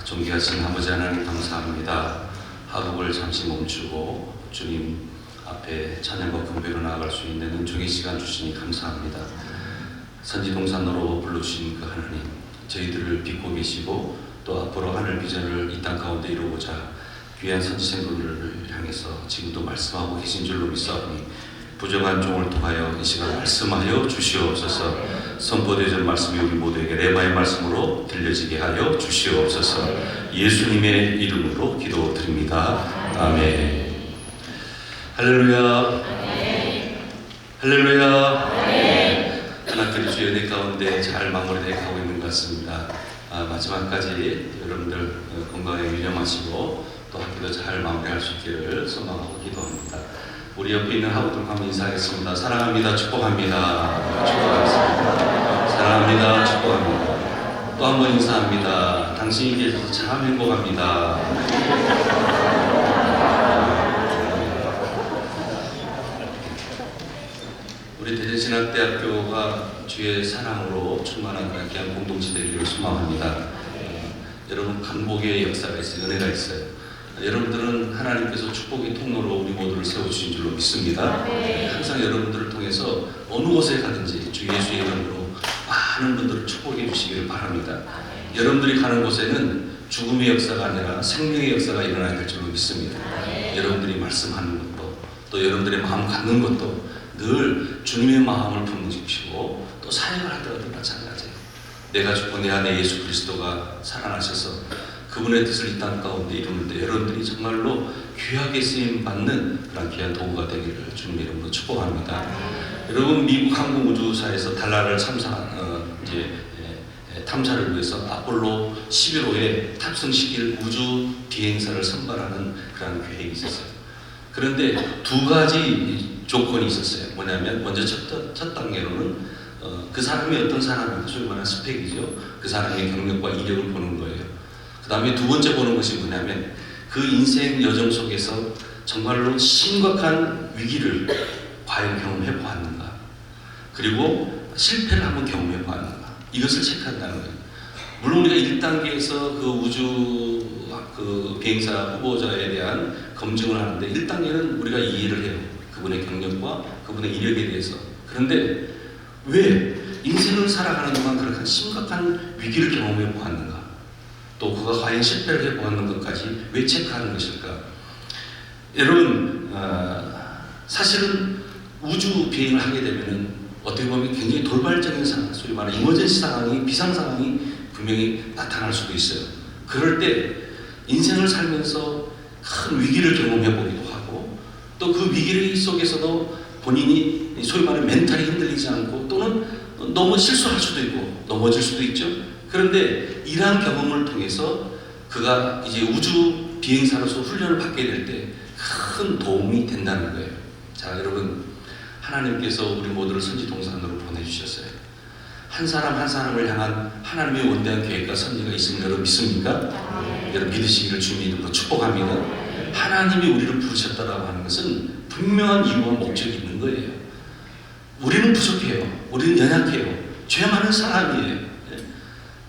존귀하신 아버지 하나님 감사합니다. 학업을 잠시 멈추고 주님 앞에 찬양과 경배로 나아갈 수 있는 은총의 시간 주시니 감사합니다. 선지동산으로 불러주신 그 하나님, 저희들을 믿고 계시고 또 앞으로 하늘 비전을 이 땅 가운데 이루고자 귀한 선지생들을 향해서 지금도 말씀하고 계신 줄로 믿사오니 부정한 종을 통하여 이 시간 말씀하여 주시옵소서. 선포되어진 말씀이 우리 모두에게 레마의 말씀으로 들려지게 하여 주시옵소서. 예수님의 이름으로 기도드립니다. 아멘. 할렐루야. 할렐루야. 하나님의 주의 은혜 가운데 잘 마무리되어 가고 있는 것 같습니다. 마지막까지 여러분들 건강에 유념하시고 또 학기도 잘 마무리할 수 있기를 소망하고 기도합니다. 우리 옆에 있는 하우들 한번 인사하겠습니다. 사랑합니다. 축복합니다. 축복하겠습니다. 사랑합니다. 축복합니다. 또 한 번 인사합니다. 당신이 계셔서 참 행복합니다. 우리 대전신학대학교가 주의 사랑으로 충만한 귀한 공동체 되기를 소망합니다. 여러분 간복의 역사가 있어요. 은혜가 있어요. 여러분들은 하나님께서 축복의 통로로 우리 모두를 세워주신 줄로 믿습니다. 항상 여러분들을 통해서 어느 곳에 가든지 주 예수의 이름으로 많은 분들을 축복해 주시기를 바랍니다. 여러분들이 가는 곳에는 죽음의 역사가 아니라 생명의 역사가 일어나야 될 줄로 믿습니다. 여러분들이 말씀하는 것도 또 여러분들의 마음 갖는 것도 늘 주님의 마음을 품으시고 또 사역을 하더라도 마찬가지예요. 내가 죽고 내 안에 예수 그리스도가 살아나셔서 그분의 뜻을 이 땅 가운데 이루는데 여러분들이 정말로 귀하게 쓰임받는 그런 귀한 도구가 되기를 주님의 이름으로 축복합니다. 여러분 미국 항공우주사에서 달러를 탐사를 위해서 아폴로 11호에 탑승시킬 우주 비행사를 선발하는 그런 계획이 있었어요. 그런데 두 가지 조건이 있었어요. 뭐냐면 먼저 첫 단계로는 그 사람이 어떤 사람인가, 소위 말하는 스펙이죠. 그 사람의 경력과 이력을 보는 거예요. 그 다음에 두 번째 보는 것이 뭐냐면 그 인생 여정 속에서 정말로 심각한 위기를 과연 경험해 보았는가, 그리고 실패를 한번 경험해 보았는가, 이것을 체크한다는 거예요. 물론 우리가 1단계에서 그 우주 그 비행사 후보자에 대한 검증을 하는데 1단계는 우리가 이해를 해요. 그분의 경력과 그분의 이력에 대해서. 그런데 왜 인생을 살아가는 동안 그렇게 심각한 위기를 경험해 보았는가, 또 그가 과연 실패를 해보았는 것까지 왜 체크하는 것일까? 여러분, 사실은 우주 비행을 하게 되면은 어떻게 보면 굉장히 돌발적인 상황, 소위 말하는 이머전시 상황이, 비상 상황이 분명히 나타날 수도 있어요. 그럴 때 인생을 살면서 큰 위기를 경험해 보기도 하고, 또 그 위기 속에서도 본인이 소위 말하는 멘탈이 흔들리지 않고 또는 너무 실수할 수도 있고 넘어질 수도 있죠. 그런데 이러한 경험을 통해서 그가 이제 우주 비행사로서 훈련을 받게 될 때 큰 도움이 된다는 거예요. 자, 여러분, 하나님께서 우리 모두를 선지동산으로 보내주셨어요. 한 사람 한 사람을 향한 하나님의 원대한 계획과 섭리가 있음을 여러분 믿습니까? 여러분 믿으시기를 주님의 이름으로 축복합니다. 하나님이 우리를 부르셨다라고 하는 것은 분명한 이유와 목적이 있는 거예요. 우리는 부족해요. 우리는 연약해요. 죄 많은 사람이에요.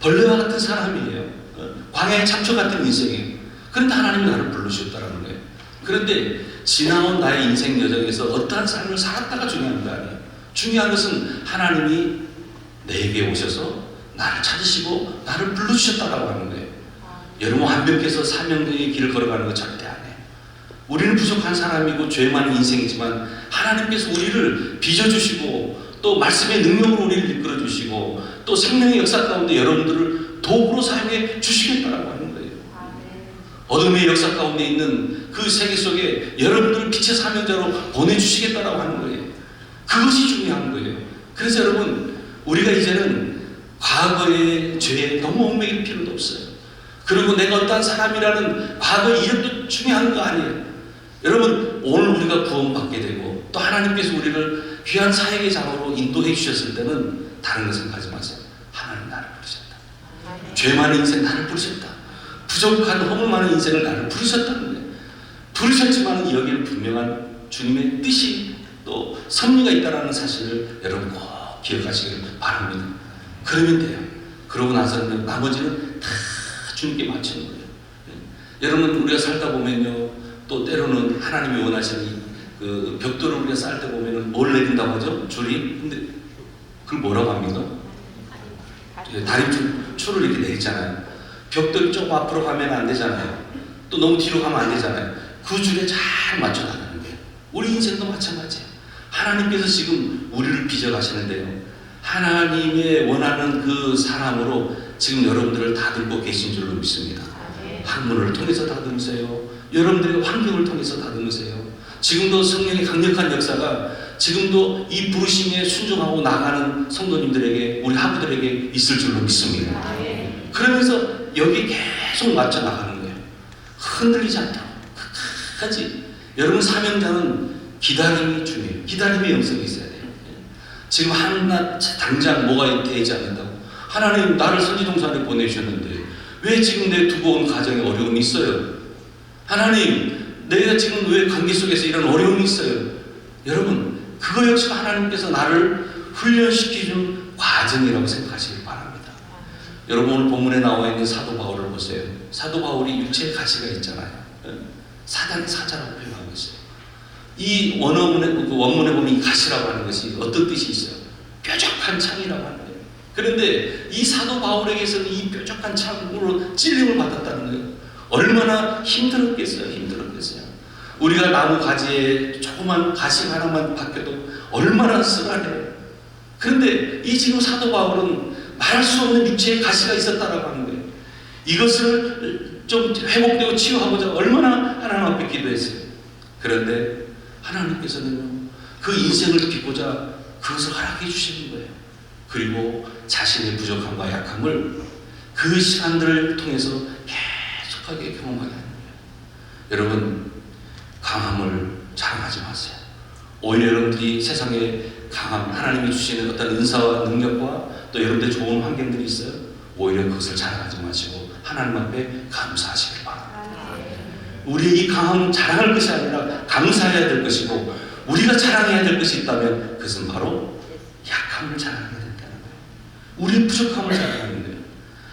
벌레와 같은 사람이에요. 광야의 참초 같은 인생이에요. 그런데 하나님이 나를 부르셨다는 거예요. 그런데 지나온 나의 인생 여정에서 어떠한 삶을 살았다가 중요한 거 아니에요. 중요한 것은 하나님이 내게 오셔서 나를 찾으시고 나를 불러주셨다고 하는 거예요. 여러분 완벽해서 사명의 길을 걸어가는 거 절대 안 해요. 우리는 부족한 사람이고 죄 많은 인생이지만 하나님께서 우리를 빚어주시고 또 말씀의 능력으로 우리를 이끌어주시고 또 생명의 역사 가운데 여러분들을 도구로 사용해 주시겠다라고 하는 거예요. 어둠의 역사 가운데 있는 그 세계 속에 여러분들을 빛의 사명자로 보내주시겠다라고 하는 거예요. 그것이 중요한 거예요. 그래서 여러분, 우리가 이제는 과거의 죄에 너무 얽매일 필요도 없어요. 그리고 내가 어떠한 사람이라는 과거의 이력도 중요한 거 아니에요. 여러분, 오늘 우리가 구원받게 되고 또 하나님께서 우리를 귀한 사역의 장으로 인도해 주셨을 때는 다른 거 생각하지 마세요. 하나님 나를 부르셨다. 죄 많은 인생 나를 부르셨다. 부족한 허물 많은 인생을 나를 부르셨다는 거예요. 부르셨지만 여기에는 분명한 주님의 뜻이 또 섭리가 있다는 사실을 여러분 꼭 기억하시기를 바랍니다. 그러면 돼요. 그러고 나서는 나머지는 다 주님께 맞추는 거예요. 여러분 우리가 살다 보면요, 또 때로는 하나님이 원하시는 그 벽돌을 우리가 쌓을 때 보면은 뭘 내린다고 하죠? 줄이. 근데 그걸 뭐라고 합니까? 다림줄을 이렇게 내리잖아요. 벽돌이 조금 앞으로 가면 안 되잖아요. 또 너무 뒤로 가면 안 되잖아요. 그 줄에 잘 맞춰 나가는 거예요. 우리 인생도 마찬가지예요. 하나님께서 지금 우리를 빚어가시는데요, 하나님의 원하는 그 사람으로 지금 여러분들을 다듬고 계신 줄로 믿습니다. 학문을 통해서 다듬으세요. 여러분들의 환경을 통해서 다듬으세요. 지금도 성령의 강력한 역사가 지금도 이 부르심에 순종하고 나가는 성도님들에게, 우리 하부들에게 있을 줄로 믿습니다. 그러면서 여기 계속 맞춰 나가는 거예요. 흔들리지 않도록 끝까지. 여러분 사명자는 기다림이 중요해요. 기다림의 영성이 있어야 돼요. 지금 하나 당장 뭐가 되지 않는다고. 하나님 나를 선지동산에 보내주셨는데 왜 지금 내 두고 온 가정에 어려움이 있어요? 하나님 내가 지금 왜 관계 속에서 이런 어려움이 있어요? 여러분 그거 역시 하나님께서 나를 훈련시키는 과정이라고 생각하시길 바랍니다. 여러분 오늘 본문에 나와 있는 사도 바울을 보세요. 사도 바울이 육체의 가시가 있잖아요. 사단의 사자라고 표현하고 있어요. 이 원문에 보면 이 가시라고 하는 것이 어떤 뜻이 있어요? 뾰족한 창이라고 하는 거예요. 그런데 이 사도 바울에게서는 이 뾰족한 창으로 찔림을 받았다는 거예요. 얼마나 힘들었겠어요. 우리가 나무 가지에 조그만 가시 하나만 박혀도 얼마나 쓰라려요. 그런데 이 지금 사도 바울은 말할 수 없는 육체의 가시가 있었다라고 하는 거예요. 이것을 좀 회복되고 치유하고자 얼마나 하나님 앞에 기도했어요. 그런데 하나님께서는 그 인생을 비고자 그것을 허락해 주시는 거예요. 그리고 자신의 부족함과 약함을 그 시간들을 통해서 계속하게 경험하게 하는 거예요. 여러분 강함을 자랑하지 마세요. 오히려 여러분들이 세상에 강함, 하나님이 주시는 어떤 은사와 능력과 또 여러분들의 좋은 환경들이 있어요. 오히려 그것을 자랑하지 마시고 하나님 앞에 감사하시길 바랍니다. 우리의 이 강함은 자랑할 것이 아니라 감사해야 될 것이고, 우리가 자랑해야 될 것이 있다면 그것은 바로 약함을 자랑해야 된다는 거예요. 우리의 부족함을 자랑하는 거예요.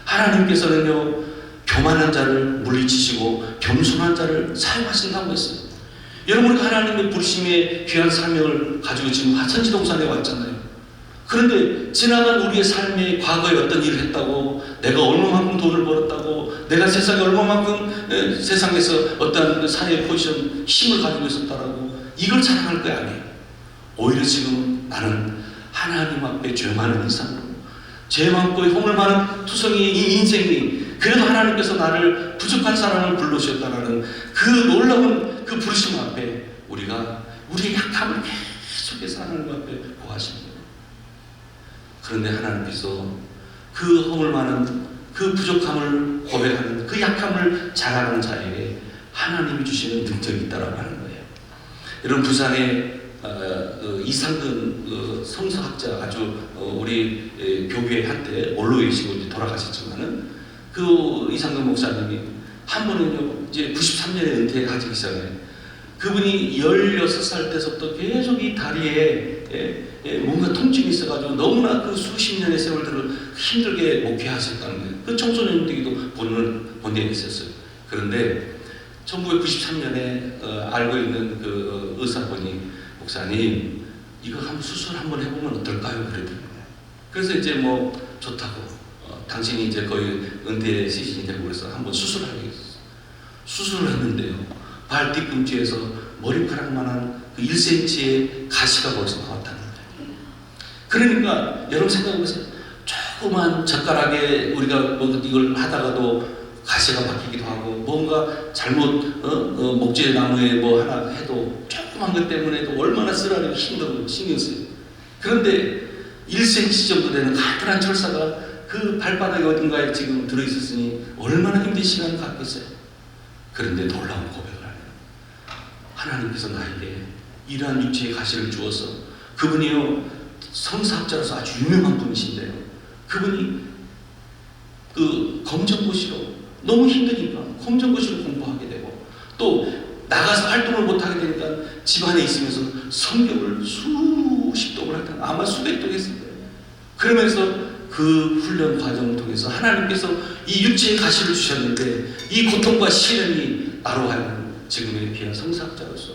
하나님께서는요 교만한 자를 물리치시고 겸손한 자를 사용하신다고 했어요. 여러분 우리가 하나님의 부르심의 귀한 사명을 가지고 지금 선지동산에 왔잖아요. 그런데 지나간 우리의 삶에 과거에 어떤 일을 했다고, 내가 얼마만큼 돈을 벌었다고, 내가 세상에 얼마만큼 세상에서 어떤 사회의 포지션, 힘을 가지고 있었다라고 이걸 자랑할 거 아니에요. 오히려 지금 나는 하나님 앞에 죄 많은 인상으로, 죄 많고 허물 많은 투성이의 이 인생이 그래도 하나님께서 나를 부족한 사람을 불러주셨다는 그 놀라운 그 부르심 앞에 우리가 우리의 약함을 계속해서 하나님 앞에 고하시는 거예요. 그런데 하나님께서 그 허물 많은 그 부족함을 고백하는 그 약함을 자랑하는 자에게 하나님이 주시는 능력이 있다라고 하는 거예요. 여러분 부산에 이상근 성서학자 아주 우리 교회 한때 원로 계시고 돌아가셨지만은 그 이상근 목사님이 한 번은요 이제 93년에 은퇴하기 전에 그분이 16살 때부터 계속 이 다리에 뭔가 통증이 있어가지고 너무나 그 수십 년의 세월들을 힘들게 목회하셨다는 거예요. 그 청소년 때기도 본에 있었어요. 그런데 1993년에 알고 있는 그 의사분이 목사님 이거 한번 수술 한번 해보면 어떨까요? 그러더라고요. 그래서 이제 뭐 좋다고 당신이 이제 거의 은퇴 시즌이 되고 그래서 한번 수술하게 했어요. 수술을 했는데요 발 뒤꿈치에서 머리카락만한 그 1cm의 가시가 거기서 나왔다는 거예요. 그러니까 여러분 생각해보세요. 조그만 젓가락에 우리가 뭐 이걸 하다가도 가시가 박히기도 하고, 뭔가 잘못 목재나무에 뭐 하나 해도 조그만 것 때문에도 얼마나 쓰라리고 힘들고 신경 써요. 그런데 1cm 정도 되는 간단한 철사가 그 발바닥에 어딘가에 지금 들어있었으니 얼마나 힘든 시간을 갖겠어요. 그런데 놀라운 고백을 하네요. 하나님께서 나에게 이러한 육체의 가시를 주어서, 그분이요 성사학자로서 아주 유명한 분이신데요, 그분이 그 검정고시로 너무 힘드니까 검정고시로 공부하게 되고, 또 나가서 활동을 못하게 되니까 집안에 있으면서 성경을 수십 독을 하다가 아마 수백 독 했을 거예요. 그러면서 그 훈련 과정을 통해서 하나님께서 이 육체의 가시를 주셨는데 이 고통과 시련이 나로 하여금 지금의 귀한 성사학자로서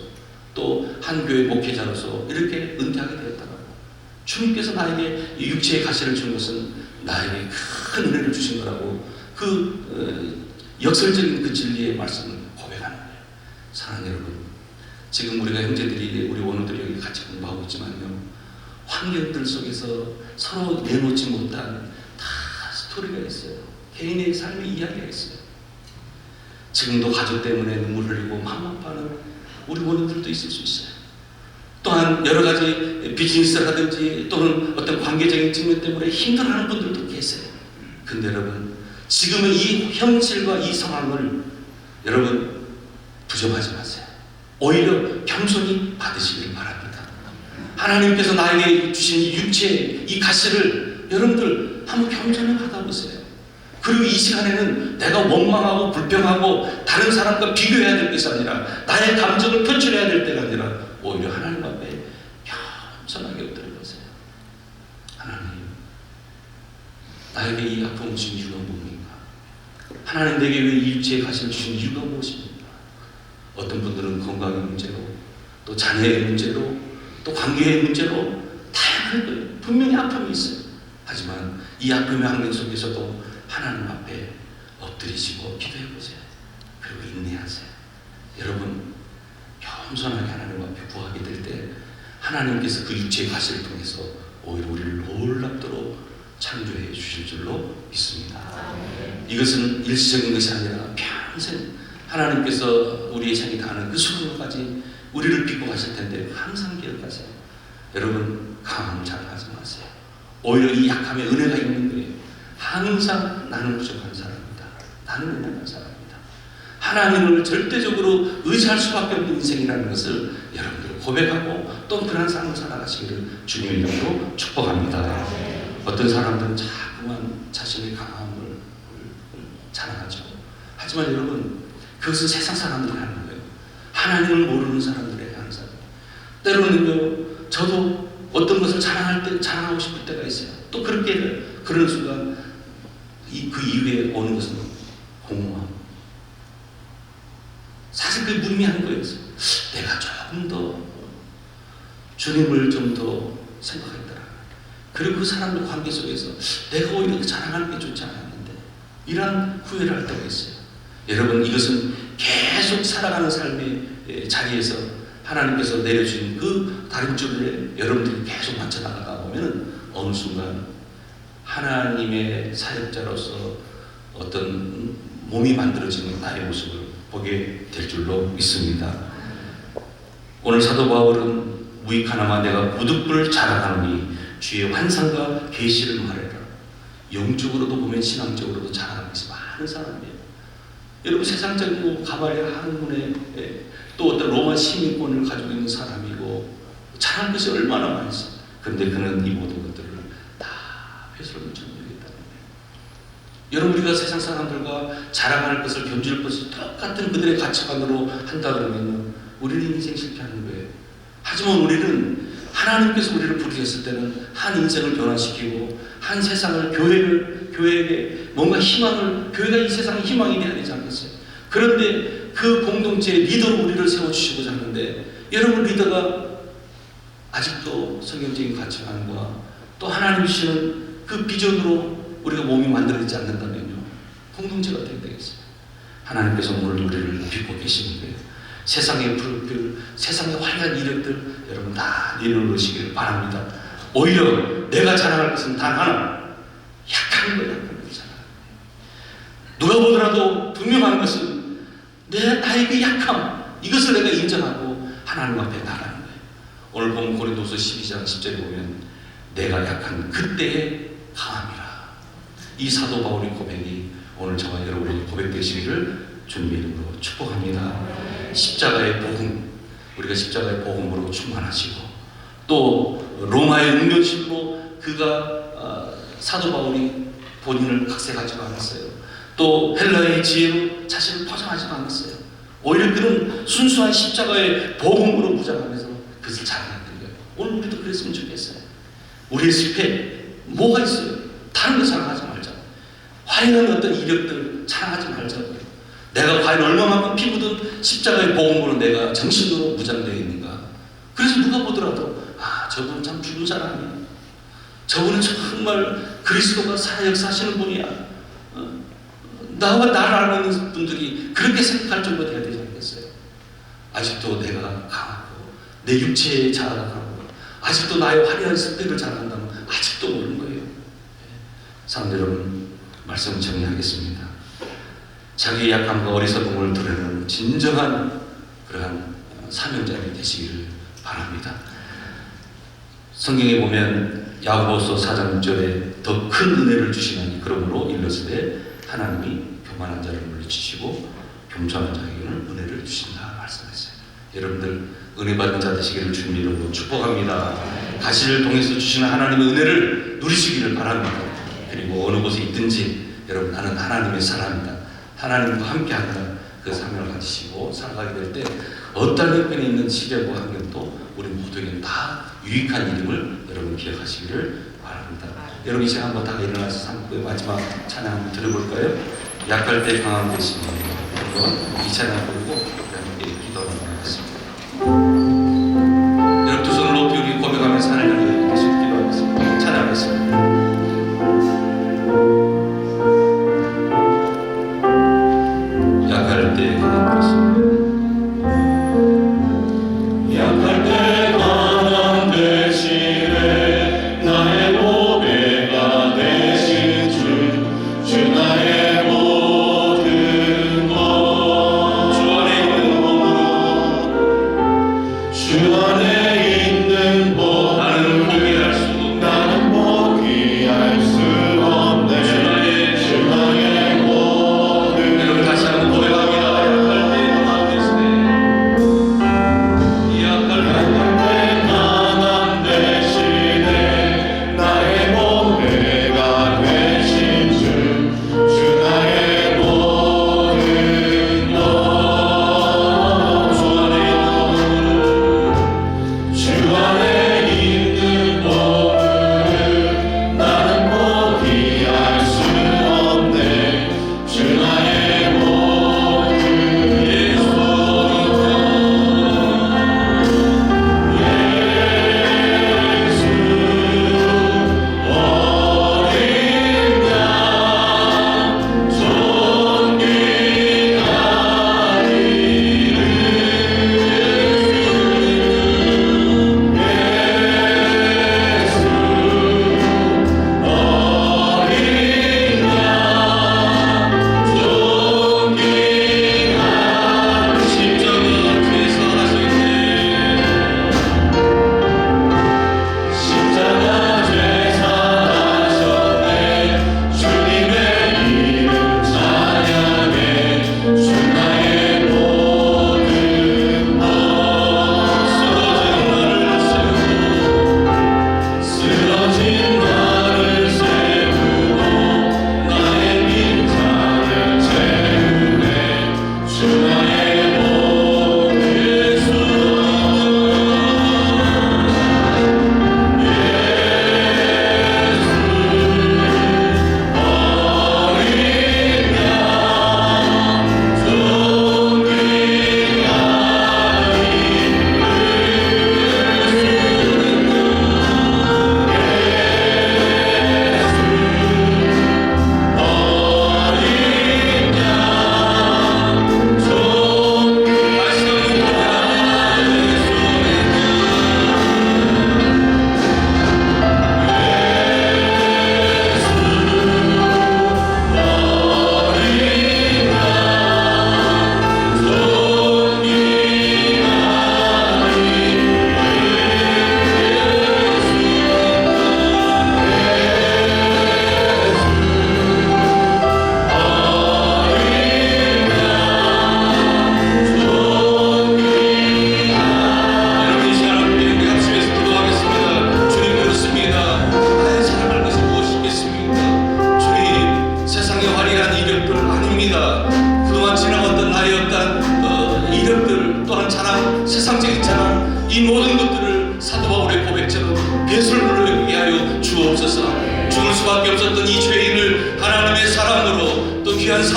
또 한 교회 목회자로서 이렇게 은퇴하게 되었다고. 주님께서 나에게 이 육체의 가시를 준 것은 나에게 큰 은혜를 주신 거라고 역설적인 그 진리의 말씀을 고백하는 거예요. 사랑하는 여러분, 지금 우리가 형제들이 우리 원우들이 여기 같이 공부하고 있지만요, 환경들 속에서 서로 내놓지 못한 다 스토리가 있어요. 개인의 삶의 이야기가 있어요. 지금도 가족 때문에 눈물 흘리고 마음 아파하는 우리 원우들도 있을 수 있어요. 또한 여러 가지 비즈니스를 하든지 또는 어떤 관계적인 측면 때문에 힘들어하는 분들도 계세요. 근데 여러분, 지금은 이 현실과 이 상황을 여러분 부정하지 마세요. 오히려 겸손히 받으시길 바랍니다. 하나님께서 나에게 주신 이 육체의 이 가시를 여러분들 한번 겸손히 받아보세요. 그리고 이 시간에는 내가 원망하고 불평하고 다른 사람과 비교해야 될 것이 아니라 나의 감정을 표출해야 될 때가 아니라 오히려 하나님 앞에 겸손하게 엎드려보세요. 하나님, 나에게 이 아픔을 주신 이유가 뭡니까? 하나님, 내게 왜 이 육체의 가시를 주신 이유가 무엇입니까? 어떤 분들은 건강의 문제로, 또 자녀의 문제로, 또 관계의 문제로 다양한 거예요. 분명히 아픔이 있어요. 하지만 이 아픔의 환경 속에서도 하나님 앞에 엎드리시고 기도해보세요. 그리고 인내하세요. 여러분, 겸손하게 하나님 앞에 구하게 될 때 하나님께서 그 육체의 가시를 통해서 오히려 우리를 놀랍도록 창조해 주실 줄로 믿습니다. 이것은 일시적인 것이 아니라 평생 하나님께서 우리의 생이 다하는 그 수고까지 우리를 믿고 가실 텐데 항상 기억하세요. 여러분, 강함 자랑하지 마세요. 오히려 이 약함에 은혜가 있는 거예요. 항상 나는 부족한 사람이다. 나는 연약한 사람이다. 하나님을 절대적으로 의지할 수밖에 없는 인생이라는 것을 여러분들 고백하고 또 그런 삶을 살아가시기를 주님의 이름으로 축복합니다. 어떤 사람들은 자꾸만 자신의 강함을 자랑하죠. 하지만 여러분, 그것은 세상 사람들이 하는 거예요. 하나님을 모르는 사람들에게 하는 사람. 때로는요, 저도 어떤 것을 자랑하고 싶을 때가 있어요. 또 그런 순간 그 이후에 오는 것은 공허함. 사실 그게 무의미한 거예요. 내가 조금 더 주님을 좀 더 생각했더라. 그리고 그 사람들 관계 속에서 내가 오히려 자랑하는 게 좋지 않았는데 이러한 후회를 할 때가 있어요. 여러분, 이것은 계속 살아가는 삶의 자리에서 하나님께서 내려주신 그 다림줄에 여러분들이 계속 맞춰 나가다 보면 어느 순간 하나님의 사역자로서 어떤 몸이 만들어지는 나의 모습을 보게 될 줄로 믿습니다. 오늘 사도 바울은 무익하나마 내가 무득불 자랑하노니 주의 환상과 계시를 말해라. 영적으로도 보면 신앙적으로도 자랑하는 것이 많은 사람이에요. 여러분, 세상적이고 가발의 학문에 또 어떤 로마 시민권을 가지고 있는 사람이고 자랑할 것이 얼마나 많이 있어요. 그런데 그는 이 모든 것들을 다 회수를 전멸했다는 거예요. 여러분, 우리가 세상 사람들과 자랑할 것을 견줄 것을 똑같은 그들의 가치관으로 한다 그러면 우리는 인생 실패하는 거예요. 하지만 우리는 하나님께서 우리를 부르셨을 때는 한 인생을 변화시키고 한 세상을 교회에게 뭔가 희망을, 교회가 이 세상의 희망이 되어야 되지 않겠어요? 그런데 그 공동체의 리더로 우리를 세워주시고자 하는데 여러분, 리더가 아직도 성경적인 가치관과 또 하나님 주시는 그 비전으로 우리가 몸이 만들어지지 않는다면요, 공동체가 어떻게 되겠어요? 하나님께서 오늘 우리를 믿고 계시는 거예요. 세상의 푸른빛, 세상의 화려한 이력들 여러분 다 내려놓으시기를 바랍니다. 오히려 내가 자랑할 것은 단 하나, 약한 거예요. 약한 걸 자랑해요. 누가 보더라도 분명한 것은 나에게 약함, 이것을 내가 인정하고 하나님 앞에 나가는 거예요. 오늘 본 고린도서 12장 10절에 보면 내가 약한 그때의 강함이라. 이 사도 바울의 고백이 오늘 저와 여러분에게 고백되시기를 주님의 이름으로 축복합니다. 십자가의 복음, 우리가 십자가의 복음으로 충만하시고 또 로마의 응변실로 그가 사도 바울이 본인을 각색하지도 않았어요. 또 헬라의 지혜로 자신을 포장하지도 않았어요. 오히려 그는 순수한 십자가의 복음으로 무장하면서 그것을 자랑했던 거예요. 오늘 우리도 그랬으면 좋겠어요. 우리의 실패 뭐가 있어요? 단 다른 거 자랑하지 말자. 화려한 어떤 이력들 자랑하지 말자고요. 내가 과연 얼마만큼 피부든 십자가의 복음으로 내가 정신으로 무장되어 있는가. 그래서 누가 보더라도 저분은 참 죽은 사람이야. 저분은 정말 그리스도가 역사하시는 분이야. 나와 나를 알고 있는 분들이 그렇게 생각할 정도 돼야 되지 않겠어요? 아직도 내가 강하고 내 육체에 자랑하고 아직도 나의 화려한 스펙을 자랑한다면 아직도 모르는 거예요. 사람들 여러분, 말씀 정리하겠습니다. 자기의 약함과 어리석음을 드러내는 진정한 그러한 사명자이 되시기를 바랍니다. 성경에 보면 야고보서 4장 6절에 더 큰 은혜를 주시나니 그러므로 일렀으되 하나님이 교만한 자를 물리치시고 겸손한 자에게는 은혜를 주신다 말씀했어요. 여러분들 은혜 받는 자 되시기를 주님 이름으로 축복합니다. 가시를 통해서 주시는 하나님의 은혜를 누리시기를 바랍니다. 그리고 어느 곳에 있든지 여러분 나는 하나님의 사람이다. 하나님과 함께한다. 그 사명을 가지시고 살아가게 될 때 어떤 형편에 있는 시대와 환경도 우리 모두에게 다 유익한 일임을 여러분 기억하시기를 바랍니다. 여러분 이 시간 한번 다 일어나서 3부의 마지막 찬양 한번 들어볼까요? 약할 때 강함 되시니 한번 이 찬양 부르고 함께 기도하도록 하겠습니다. 여러분 두 손을 높이 우리 고백하면서 하나님을 계속 기도하겠습니다. 찬양하겠습니다. 약할 때 강함 되시니 약할 때 강함 되시네 나의 보배가 되신 주 나의 모든 것 주 안에 있는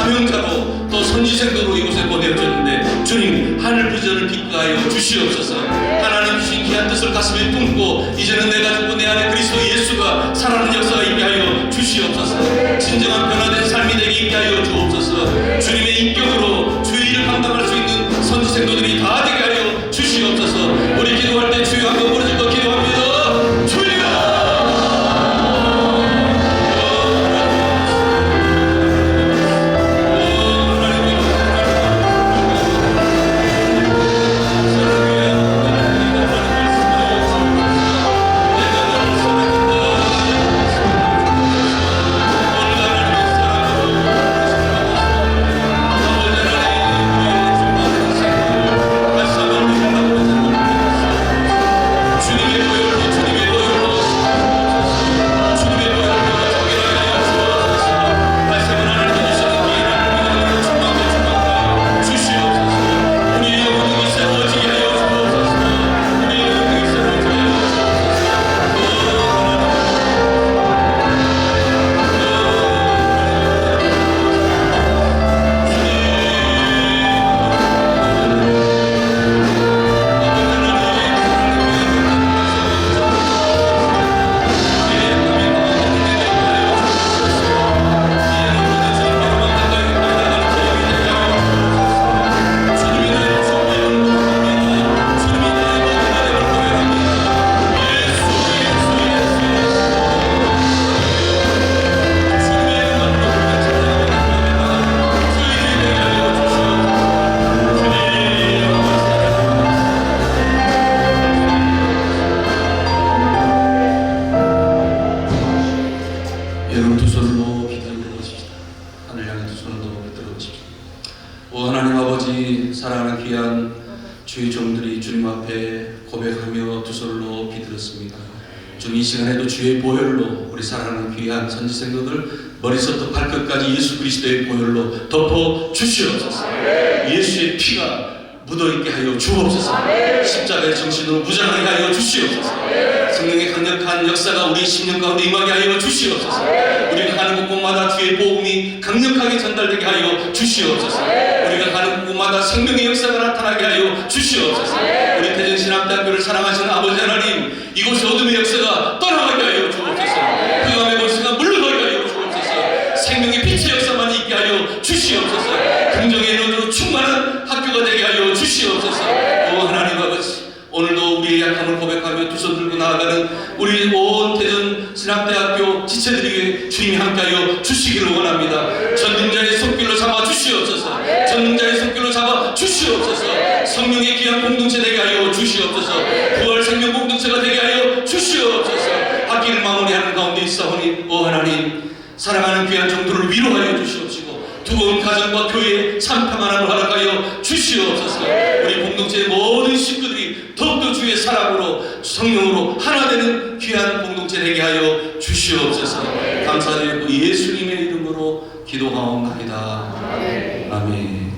사명자로 또 선지생도로 이곳에 보내어졌는데 주님 하늘 비전을 빛가하여 주시옵소서. 하나님 주신 귀한 뜻을 가슴에 품고 이제는 내가 죽고 내 안에 그리스도 예수가 살아나는 역사가 있게 하여 주시옵소서. 진정한 변화된 삶이 되게 있게 하여 주옵소서. 주님의 인격으로 주의 일을 감당할 수 있는 선지생도들이 다 되게 하여 주시옵소서. 우리 기도할 때 주여 한번 부르짖고 기도합니다. 주여 여러분 두 손으로 기도를 드리십시다. 하늘 향해 두 손으로 기도를 드십시다. 오 하나님 아버지, 사랑하는 귀한 주의 종들이 주님 앞에 고백하며 두 손으로 기도했습니다. 주님 이 시간에도 주의 보혈로 우리 사랑하는 귀한 선지생도들 머리부터 발끝까지 예수 그리스도의 보혈로 덮어 주시옵소서. 예수의 피가 묻어있게 하여 주옵소서. 십자가의 정신으로 무장하게 하여 주시옵소서. 성령의 강력한 역사가 우리 심령 가운데 임하게 하여 주시옵소서. 우리가 가는 곳곳마다 주의 복음이 강력하게 전달되게 하여 주시옵소서. 우리가 가는 곳곳마다 생명의 역사가 나타나게 하여 주시옵소서. 우리 대전신학대학교를 사랑하시는 아버지 하나님, 이곳의 어둠의 역사가 떠나가게 하여 주옵소서. 흑암의 권세가 물러가게 하여 주옵소서. 생명의 빛의 역사만 있게 하여 주시옵소서. 긍정의 에너지로 충만한 학교가 되게 하여 주시옵소서. 오 하나님 아버지, 오늘도 우리의 약함을 고백하며 두 손 들고 나아가는 우리 온 대전 신학대학교 지체들에게 주님이 함께하여 주시기를 원합니다. 전능자의 손길로 잡아 주시옵소서. 전능자의 손길로 잡아 주시옵소서. 성령의 귀한 공동체 되게 하여 주시옵소서. 부활 생명 공동체가 되게 하여 주시옵소서. 학기를 마무리하는 가운데 있사오니 오 하나님, 사랑하는 귀한 종들을 위로하여 주시옵시고 두꺼운 가정과 교회의 참 평안함을 허락하여 주시옵소서. 우리 공동체의 모든 식구들이 더욱더 주의 사랑으로 성령으로 하나 되는 귀한 공동체 되게 하여 주시옵소서. 감사드리고 예수님의 이름으로 기도하옵나이다. 아멘.